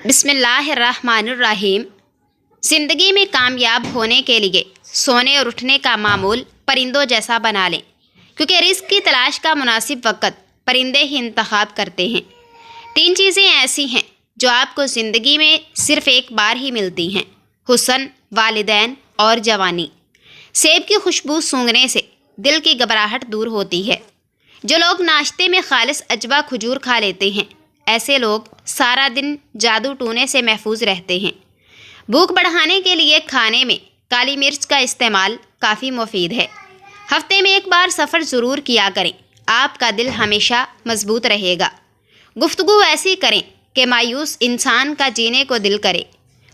بسم اللہ الرحمن الرحیم۔ زندگی میں کامیاب ہونے کے لیے سونے اور اٹھنے کا معمول پرندوں جیسا بنا لیں، کیونکہ رزق کی تلاش کا مناسب وقت پرندے ہی انتخاب کرتے ہیں۔ 3 چیزیں ایسی ہیں جو آپ کو زندگی میں صرف ایک بار ہی ملتی ہیں: حسن، والدین اور جوانی۔ سیب کی خوشبو سونگھنے سے دل کی گھبراہٹ دور ہوتی ہے۔ جو لوگ ناشتے میں خالص اجوا کھجور کھا لیتے ہیں، ایسے لوگ سارا دن جادو ٹونے سے محفوظ رہتے ہیں۔ بھوک بڑھانے کے لیے کھانے میں کالی مرچ کا استعمال کافی مفید ہے۔ ہفتے میں ایک بار سفر ضرور کیا کریں، آپ کا دل ہمیشہ مضبوط رہے گا۔ گفتگو ایسی کریں کہ مایوس انسان کا جینے کو دل کرے۔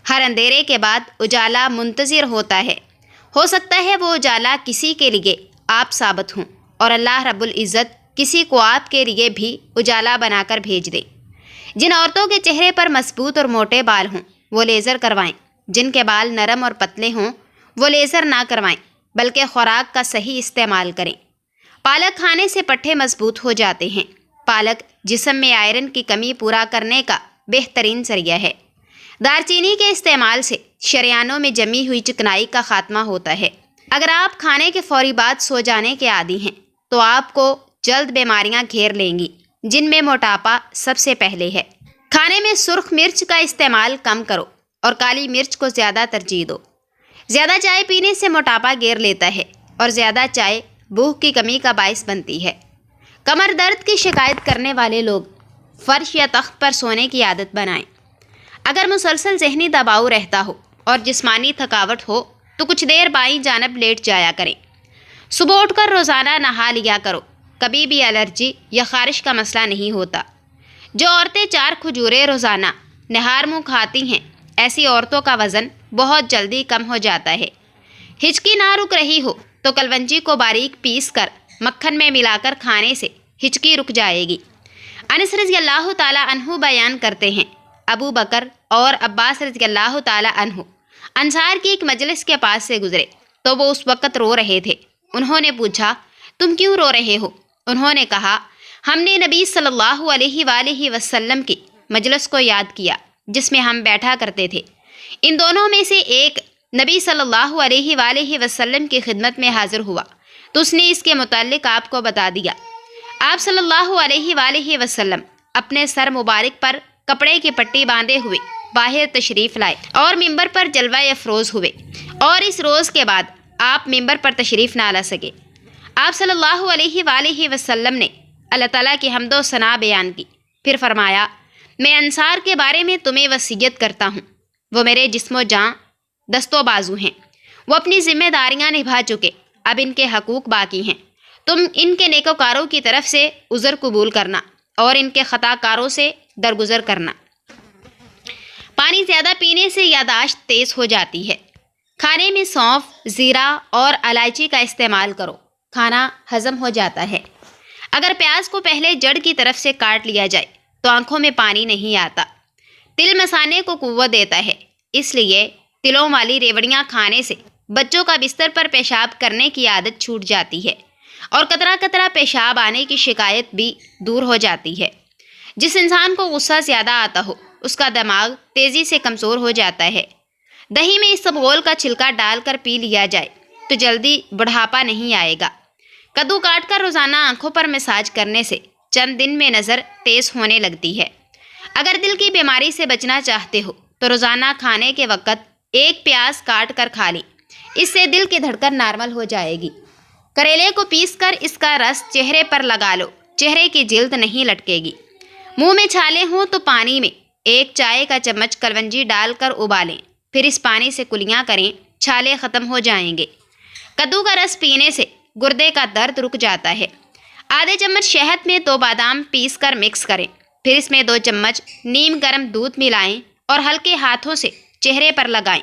ہر اندھیرے کے بعد اجالا منتظر ہوتا ہے۔ ہو سکتا ہے وہ اجالا کسی کے لیے آپ ثابت ہوں، اور اللہ رب العزت کسی کو آپ کے لیے بھی اجالا بنا کر بھیج دے۔ جن عورتوں کے چہرے پر مضبوط اور موٹے بال ہوں وہ لیزر کروائیں۔ جن کے بال نرم اور پتلے ہوں وہ لیزر نہ کروائیں، بلکہ خوراک کا صحیح استعمال کریں۔ پالک کھانے سے پٹھے مضبوط ہو جاتے ہیں۔ پالک جسم میں آئرن کی کمی پورا کرنے کا بہترین ذریعہ ہے۔ دار چینی کے استعمال سے شریانوں میں جمی ہوئی چکنائی کا خاتمہ ہوتا ہے۔ اگر آپ کھانے کے فوری بعد سو جانے کے عادی ہیں تو آپ کو جلد بیماریاں گھیر لیں گی، جن میں موٹاپا سب سے پہلے ہے۔ کھانے میں سرخ مرچ کا استعمال کم کرو اور کالی مرچ کو زیادہ ترجیح دو۔ زیادہ چائے پینے سے موٹاپا گھیر لیتا ہے، اور زیادہ چائے بھوک کی کمی کا باعث بنتی ہے۔ کمر درد کی شکایت کرنے والے لوگ فرش یا تخت پر سونے کی عادت بنائیں۔ اگر مسلسل ذہنی دباؤ رہتا ہو اور جسمانی تھکاوٹ ہو تو کچھ دیر بائیں جانب لیٹ جایا کریں۔ صبح اٹھ کر روزانہ نہا لیا کرو، کبھی بھی الرجی یا خارش کا مسئلہ نہیں ہوتا۔ جو عورتیں 4 کھجوریں روزانہ نہار منہ کھاتی ہیں، ایسی عورتوں کا وزن بہت جلدی کم ہو جاتا ہے۔ ہچکی نہ رک رہی ہو تو کلونجی کو باریک پیس کر مکھن میں ملا کر کھانے سے ہچکی رک جائے گی۔ انس رضی اللہ تعالیٰ عنہ بیان کرتے ہیں، ابو بکر اور عباس رضی اللہ تعالیٰ عنہ انصار کی ایک مجلس کے پاس سے گزرے تو وہ اس وقت رو رہے تھے۔ انہوں نے پوچھا، تم کیوں رو رہے ہو؟ انہوں نے کہا، ہم نے نبی صلی اللہ علیہ وآلہ وسلم کی مجلس کو یاد کیا جس میں ہم بیٹھا کرتے تھے۔ ان دونوں میں سے ایک نبی صلی اللہ علیہ وآلہ وسلم کی خدمت میں حاضر ہوا تو اس نے اس کے متعلق آپ کو بتا دیا۔ آپ صلی اللہ علیہ وآلہ وسلم اپنے سر مبارک پر کپڑے کی پٹی باندھے ہوئے باہر تشریف لائے اور ممبر پر جلوہ افروز ہوئے، اور اس روز کے بعد آپ ممبر پر تشریف نہ لا سکے۔ آپ صلی اللہ علیہ وآلہ وسلم نے اللہ تعالیٰ کی حمد و ثنا بیان کی، پھر فرمایا، میں انصار کے بارے میں تمہیں وصیت کرتا ہوں، وہ میرے جسم و جاں دست و بازو ہیں، وہ اپنی ذمہ داریاں نبھا چکے، اب ان کے حقوق باقی ہیں۔ تم ان کے نیکوکاروں کی طرف سے عذر قبول کرنا اور ان کے خطا کاروں سے درگزر کرنا۔ پانی زیادہ پینے سے یادداشت تیز ہو جاتی ہے۔ کھانے میں سونف، زیرہ اور الائچی کا استعمال کرو، کھانا ہضم ہو جاتا ہے۔ اگر پیاز کو پہلے جڑ کی طرف سے کاٹ لیا جائے تو آنکھوں میں پانی نہیں آتا۔ تل مثانے کو قوت دیتا ہے، اس لیے تلوں والی ریوڑیاں کھانے سے بچوں کا بستر پر پیشاب کرنے کی عادت چھوٹ جاتی ہے، اور قطرہ قطرہ پیشاب آنے کی شکایت بھی دور ہو جاتی ہے۔ جس انسان کو غصہ زیادہ آتا ہو اس کا دماغ تیزی سے کمزور ہو جاتا ہے۔ دہی میں اسبغول کا چھلکا ڈال کر پی لیا جائے تو جلدی بڑھاپا نہیں آئے گا۔ کدو کاٹ کر روزانہ آنکھوں پر مساج کرنے سے چند دن میں نظر تیز ہونے لگتی ہے۔ اگر دل کی بیماری سے بچنا چاہتے ہو تو روزانہ کھانے کے وقت 1 پیاز کاٹ کر کھا لیں، اس سے دل کی دھڑکن نارمل ہو جائے گی۔ کریلے کو پیس کر اس کا رس چہرے پر لگا لو، چہرے کی جلد نہیں لٹکے گی۔ منہ میں چھالے ہوں تو پانی میں 1 چائے کا چمچ کلونجی ڈال کر ابالیں، پھر اس پانی سے کلیاں کریں، چھالے ختم ہو جائیں گے۔ کدو کا رس پینے سے گردے کا درد رک جاتا ہے۔ آدھے چمچ شہد میں 2 بادام پیس کر مکس کریں، پھر اس میں 2 چمچ نیم گرم دودھ ملائیں اور ہلکے ہاتھوں سے چہرے پر لگائیں۔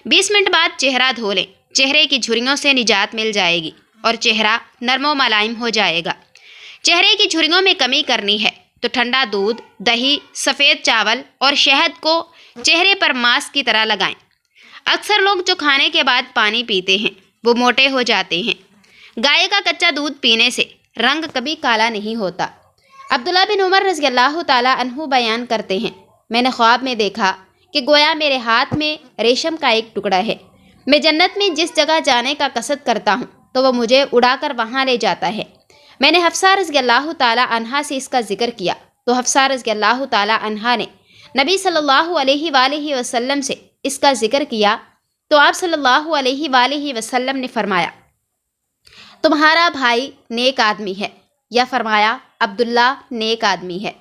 20 منٹ بعد چہرہ دھو لیں، چہرے کی جھریوں سے نجات مل جائے گی اور چہرہ نرم و ملائم ہو جائے گا۔ چہرے کی جھریوں میں کمی کرنی ہے تو ٹھنڈا دودھ، دہی، سفید چاول اور شہد کو چہرے پر ماسک کی طرح لگائیں۔ اکثر لوگ جو کھانے کے بعد پانی پیتے ہیں وہ موٹے ہو جاتے ہیں۔ گائے کا کچا دودھ پینے سے رنگ کبھی کالا نہیں ہوتا۔ عبداللہ بن عمر رضی اللہ تعالیٰ عنہ بیان کرتے ہیں، میں نے خواب میں دیکھا کہ گویا میرے ہاتھ میں ریشم کا ایک ٹکڑا ہے۔ میں جنت میں جس جگہ جانے کا قصد کرتا ہوں تو وہ مجھے اڑا کر وہاں لے جاتا ہے۔ میں نے حفصہ رضی اللہ تعالی عنہا سے اس کا ذکر کیا تو حفصہ رضی اللہ تعالی عنہا نے نبی صلی اللہ علیہ وآلہ وسلم سے اس کا ذکر کیا تو آپ صلی اللہ علیہ وآلہ وسلم نے فرمایا تمہارا بھائی نیک آدمی ہے، یا فرمایا عبداللہ نیک آدمی ہے۔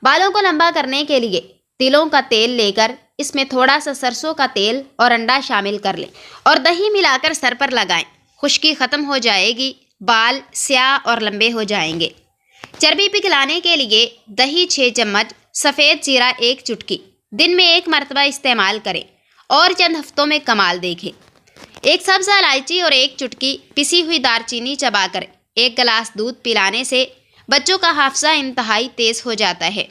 بالوں کو لمبا کرنے کے لیے تلوں کا تیل لے کر اس میں تھوڑا سا سرسوں کا تیل اور انڈا شامل کر لیں اور دہی ملا کر سر پر لگائیں، خشکی ختم ہو جائے گی، بال سیاہ اور لمبے ہو جائیں گے۔ چربی پگھلانے کے لیے دہی 6 چمچ، سفید زیرہ 1 چٹکی، دن میں 1 مرتبہ استعمال کریں اور چند ہفتوں میں کمال دیکھیں۔ 1 سبز الائچی اور 1 چٹکی پسی ہوئی دار چینی چبا کر 1 گلاس دودھ پلانے سے بچوں کا حافظہ انتہائی تیز ہو جاتا ہے۔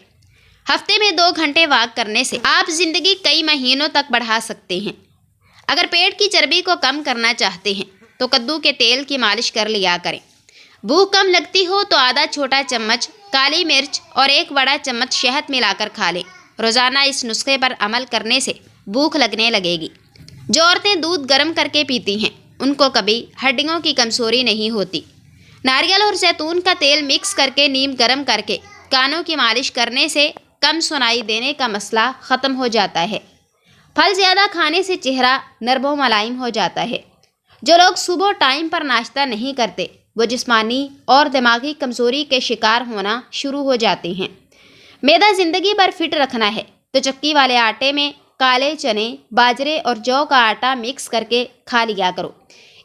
ہفتے میں 2 گھنٹے واک کرنے سے آپ زندگی کئی مہینوں تک بڑھا سکتے ہیں۔ اگر پیٹ کی چربی کو کم کرنا چاہتے ہیں تو کدو کے تیل کی مالش کر لیا کریں۔ بھوک کم لگتی ہو تو آدھا چھوٹا چمچ کالی مرچ اور 1 بڑا چمچ شہد ملا کر کھا لیں۔ روزانہ اس نسخے پر عمل کرنے سے بھوک لگنے لگے گی۔ جو عورتیں دودھ گرم کر کے پیتی ہیں ان کو کبھی ہڈیوں کی کمزوری نہیں ہوتی۔ ناریل اور زیتون کا تیل مکس کر کے نیم گرم کر کے کانوں کی مالش کرنے سے کم سنائی دینے کا مسئلہ ختم ہو جاتا ہے۔ پھل زیادہ کھانے سے چہرہ نرم و ملائم ہو جاتا ہے۔ جو لوگ صبح ٹائم پر ناشتہ نہیں کرتے وہ جسمانی اور دماغی کمزوری کے شکار ہونا شروع ہو جاتے ہیں۔ معدہ زندگی بھر فٹ رکھنا ہے تو چکی والے آٹے میں کالے چنے، باجرے اور جو کا آٹا مکس کر کے کھا لیا کرو،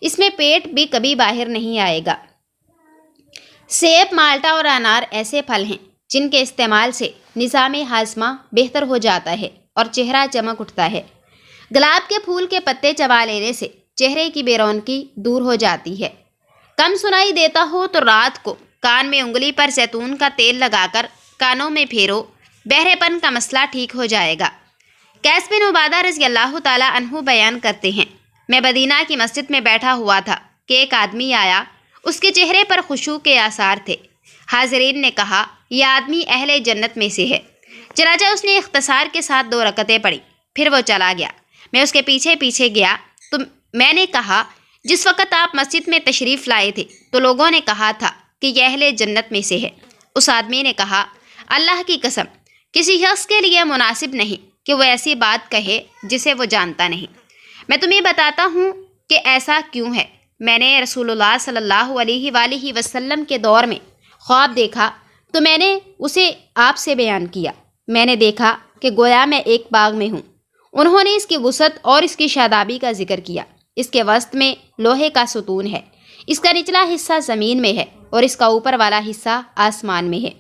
اس میں پیٹ بھی کبھی باہر نہیں آئے گا۔ سیب، مالٹا اور انار ایسے پھل ہیں جن کے استعمال سے نظام ہاضمہ بہتر ہو جاتا ہے اور چہرہ چمک اٹھتا ہے۔ گلاب کے پھول کے پتے چبا لینے سے چہرے کی بے رونقی دور ہو جاتی ہے۔ کم سنائی دیتا ہو تو رات کو کان میں انگلی پر زیتون کا تیل لگا کر کانوں میں پھیرو، بہرے پن کا مسئلہ ٹھیک ہو جائے گا۔ قیس بن عبادہ رضی اللہ تعالی عنہ بیان کرتے ہیں میں مدینہ کی مسجد میں بیٹھا ہوا تھا کہ ایک آدمی آیا، اس کے چہرے پر خشوع کے آثار تھے۔ حاضرین نے کہا یہ آدمی اہل جنت میں سے ہے۔ چنانچہ اس نے اختصار کے ساتھ 2 رکعتیں پڑھی، پھر وہ چلا گیا۔ میں اس کے پیچھے پیچھے گیا تو میں نے کہا جس وقت آپ مسجد میں تشریف لائے تھے تو لوگوں نے کہا تھا کہ یہ اہل جنت میں سے ہے۔ اس آدمی نے کہا اللہ کی قسم کسی شخص کے لیے مناسب نہیں کہ وہ ایسی بات کہے جسے وہ جانتا نہیں۔ میں تمہیں بتاتا ہوں کہ ایسا کیوں ہے۔ میں نے رسول اللہ صلی اللہ علیہ وآلہ وسلم کے دور میں خواب دیکھا تو میں نے اسے آپ سے بیان کیا۔ میں نے دیکھا کہ گویا میں ایک باغ میں ہوں۔ انہوں نے اس کی وسعت اور اس کی شادابی کا ذکر کیا۔ اس کے وسط میں لوہے کا ستون ہے، اس کا نچلا حصہ زمین میں ہے اور اس کا اوپر والا حصہ آسمان میں ہے۔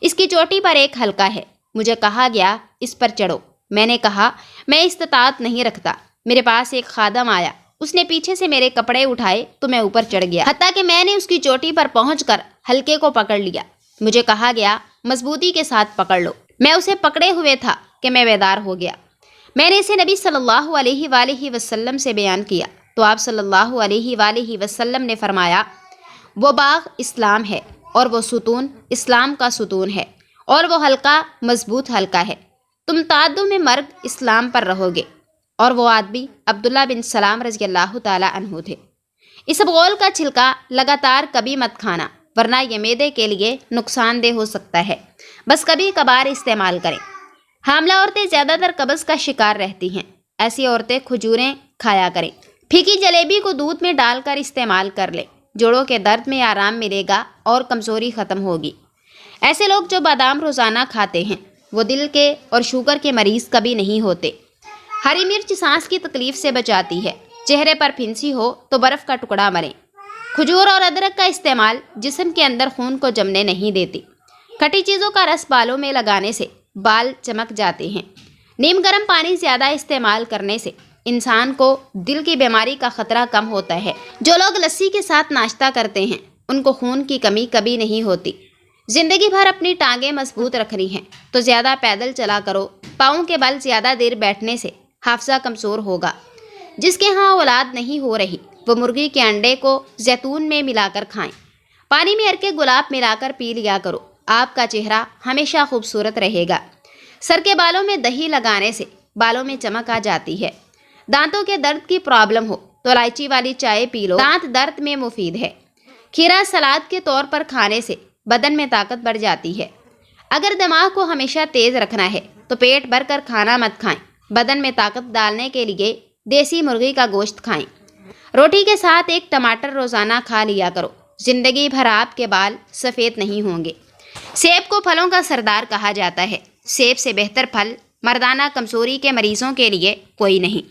اس کی چوٹی پر ایک حلقہ ہے۔ مجھے کہا گیا اس پر چڑھو۔ میں نے کہا میں استطاعت نہیں رکھتا۔ میرے پاس ایک خادم آیا، اس نے پیچھے سے میرے کپڑے اٹھائے تو میں اوپر چڑھ گیا، حتیٰ کہ میں نے اس کی چوٹی پر پہنچ کر حلقے کو پکڑ لیا۔ مجھے کہا گیا مضبوطی کے ساتھ پکڑ لو۔ میں اسے پکڑے ہوئے تھا کہ میں بیدار ہو گیا۔ میں نے اسے نبی صلی اللہ علیہ وآلہ وسلم سے بیان کیا تو آپ صلی اللہ علیہ وآلہ وسلم نے فرمایا وہ باغ اسلام ہے اور وہ ستون اسلام کا ستون ہے اور وہ حلقہ مضبوط حلقہ ہے۔ تم تعدد میں مرگ اسلام پر رہو گے۔ اور وہ آدمی عبداللہ بن سلام رضی اللہ تعالی عنہ تھے۔ اس بغول کا چھلکا لگاتار کبھی مت کھانا ورنہ یہ معدے کے لیے نقصان دہ ہو سکتا ہے، بس کبھی کبھار استعمال کریں۔ حاملہ عورتیں زیادہ تر قبض کا شکار رہتی ہیں، ایسی عورتیں کھجوریں کھایا کریں۔ پھیکی جلیبی کو دودھ میں ڈال کر استعمال کر لیں، جوڑوں کے درد میں آرام ملے گا اور کمزوری ختم ہوگی۔ ایسے لوگ جو بادام روزانہ کھاتے ہیں وہ دل کے اور شوگر کے مریض کبھی نہیں ہوتے۔ ہری مرچ سانس کی تکلیف سے بچاتی ہے۔ چہرے پر پھنسی ہو تو برف کا ٹکڑا مریں۔ کھجور اور ادرک کا استعمال جسم کے اندر خون کو جمنے نہیں دیتی۔ کھٹی چیزوں کا رس بالوں میں لگانے سے بال چمک جاتے ہیں۔ نیم گرم پانی زیادہ استعمال کرنے سے انسان کو دل کی بیماری کا خطرہ کم ہوتا ہے۔ جو لوگ لسی کے ساتھ ناشتہ کرتے ہیں ان کو خون کی کمی کبھی نہیں ہوتی۔ زندگی بھر اپنی ٹانگیں مضبوط رکھنی ہیں تو زیادہ پیدل چلا کرو۔ پاؤں کے بل زیادہ دیر بیٹھنے سے حافظہ کمزور ہوگا۔ جس کے ہاں اولاد نہیں ہو رہی وہ مرغی کے انڈے کو زیتون میں ملا کر کھائیں۔ پانی میں ارکے گلاب ملا کر پی لیا کرو۔ آپ کا چہرہ ہمیشہ خوبصورت رہے گا۔ سر کے بالوں میں دہی لگانے سے بالوں میں چمک آ جاتی ہے۔ دانتوں کے درد کی پرابلم ہو تو الائچی والی چائے پی لو، دانت درد میں مفید ہے۔ کھیرا سلاد کے طور پر کھانے سے بدن میں طاقت بڑھ جاتی ہے۔ اگر دماغ کو ہمیشہ تیز رکھنا ہے تو پیٹ بھر کر کھانا مت کھائیں، بدن میں طاقت ڈالنے کے لیے دیسی مرغی کا گوشت کھائیں۔ روٹی کے ساتھ ایک ٹماٹر روزانہ کھا لیا کرو، زندگی بھر آپ کے بال سفید نہیں ہوں گے۔ سیب کو پھلوں کا سردار کہا جاتا ہے۔ سیب سے بہتر پھل مردانہ کمزوری کے مریضوں کے لیے کوئی نہیں۔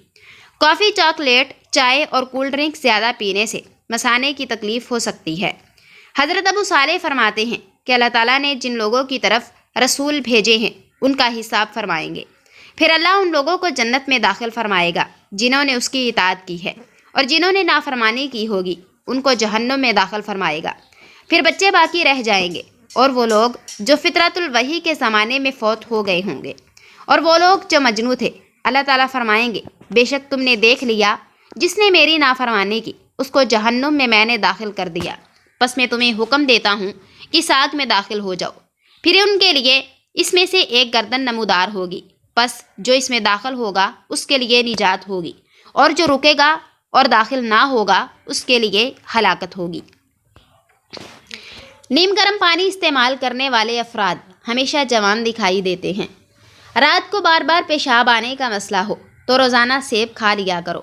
کافی، چاکلیٹ، چائے اور کولڈ ڈرنک زیادہ پینے سے مثانے کی تکلیف ہو سکتی ہے۔ حضرت ابو صالح فرماتے ہیں کہ اللہ تعالیٰ نے جن لوگوں کی طرف رسول بھیجے ہیں ان کا حساب فرمائیں گے، پھر اللہ ان لوگوں کو جنت میں داخل فرمائے گا جنہوں نے اس کی اطاعت کی ہے، اور جنہوں نے نافرمانی کی ہوگی ان کو جہنم میں داخل فرمائے گا۔ پھر بچے باقی رہ جائیں گے، اور وہ لوگ جو فطرت الوحی کے زمانے میں فوت ہو گئے ہوں گے، اور وہ لوگ جو مجنون تھے۔ اللہ تعالیٰ فرمائیں گے بے شک تم نے دیکھ لیا جس نے میری نافرمانی کی اس کو جہنم میں نے داخل کر دیا، پس میں تمہیں حکم دیتا ہوں کہ اس آگ میں داخل ہو جاؤ۔ پھر ان کے لیے اس میں سے ایک گردن نمودار ہوگی، پس جو اس میں داخل ہوگا اس کے لیے نجات ہوگی، اور جو رکے گا اور داخل نہ ہوگا اس کے لیے ہلاکت ہوگی۔ نیم گرم پانی استعمال کرنے والے افراد ہمیشہ جوان دکھائی دیتے ہیں۔ رات کو بار بار پیشاب آنے کا مسئلہ ہو تو روزانہ سیب کھا لیا کرو۔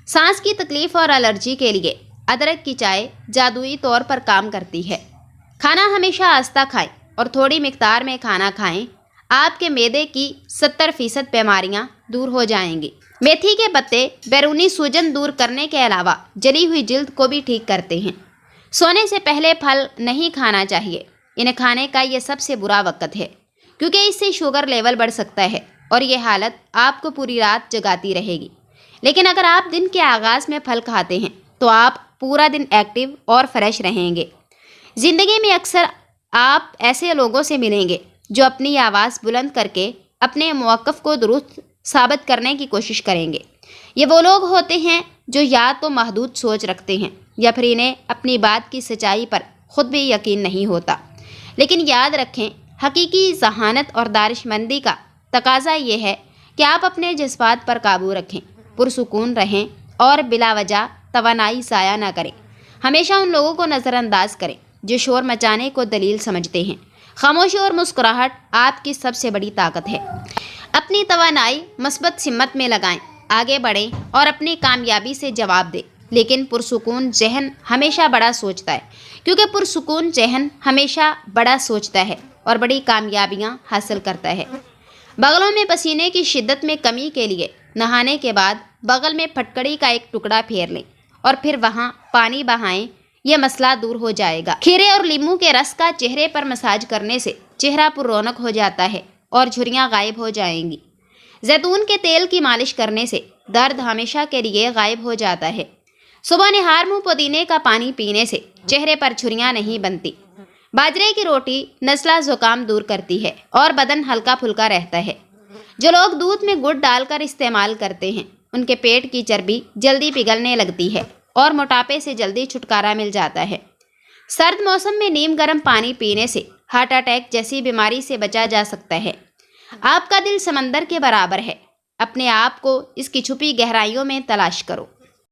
سانس کی تکلیف اور الرجی کے لیے ادرک کی چائے جادوئی طور پر کام کرتی ہے۔ کھانا ہمیشہ آہستہ کھائیں اور تھوڑی مقدار میں کھانا کھائیں، آپ کے معدے کی 70% بیماریاں دور ہو جائیں گی۔ میتھی کے پتے بیرونی سوجن دور کرنے کے علاوہ جلی ہوئی جلد کو بھی ٹھیک کرتے ہیں۔ سونے سے پہلے پھل نہیں کھانا چاہیے، انہیں کھانے کا یہ سب سے برا وقت ہے، کیونکہ اس سے شوگر لیول بڑھ سکتا ہے اور یہ حالت آپ کو پوری رات جگاتی رہے گی۔ لیکن اگر آپ دن کے آغاز میں پھل کھاتے ہیں تو آپ پورا دن ایکٹیو اور فریش رہیں گے۔ زندگی میں اکثر آپ ایسے لوگوں سے ملیں گے جو اپنی آواز بلند کر کے اپنے موقف کو درست ثابت کرنے کی کوشش کریں گے۔ یہ وہ لوگ ہوتے ہیں جو یا تو محدود سوچ رکھتے ہیں یا پھر انہیں اپنی بات کی سچائی پر خود بھی یقین نہیں ہوتا۔ لیکن یاد رکھیں، حقیقی ذہانت اور دانش مندی کا تقاضا یہ ہے کہ آپ اپنے جذبات پر قابو رکھیں، پرسکون رہیں اور بلا وجہ توانائی ضائع نہ کریں۔ ہمیشہ ان لوگوں کو نظر انداز کریں جو شور مچانے کو دلیل سمجھتے ہیں۔ خاموشی اور مسکراہٹ آپ کی سب سے بڑی طاقت ہے۔ اپنی توانائی مثبت سمت میں لگائیں، آگے بڑھیں اور اپنی کامیابی سے جواب دیں۔ لیکن پرسکون ذہن ہمیشہ بڑا سوچتا ہے، کیونکہ پرسکون ذہن ہمیشہ بڑا سوچتا ہے اور بڑی کامیابیاں حاصل کرتا ہے۔ بغلوں میں پسینے کی شدت میں کمی کے لیے نہانے کے بعد بغل میں پھٹکڑی کا ایک ٹکڑا پھیر لیں اور پھر وہاں پانی بہائیں، یہ مسئلہ دور ہو جائے گا۔ کھیرے اور لیموں کے رس کا چہرے پر مساج کرنے سے چہرہ پر رونق ہو جاتا ہے اور جھریاں غائب ہو جائیں گی۔ زیتون کے تیل کی مالش کرنے سے درد ہمیشہ کے لیے غائب ہو جاتا ہے۔ صبح نہار منہ پودینے کا پانی پینے سے چہرے پر جھریاں نہیں بنتی۔ باجرے کی روٹی نزلہ زکام دور کرتی ہے اور بدن ہلکا پھلکا رہتا ہے۔ جو لوگ دودھ میں گڑ ڈال کر استعمال کرتے ہیں ان کے پیٹ کی چربی جلدی پگھلنے لگتی ہے اور موٹاپے سے جلدی چھٹکارا مل جاتا ہے۔ سرد موسم میں نیم گرم پانی پینے سے ہارٹ اٹیک جیسی بیماری سے بچا جا سکتا ہے۔ آپ کا دل سمندر کے برابر ہے، اپنے آپ کو اس کی چھپی گہرائیوں میں تلاش کرو۔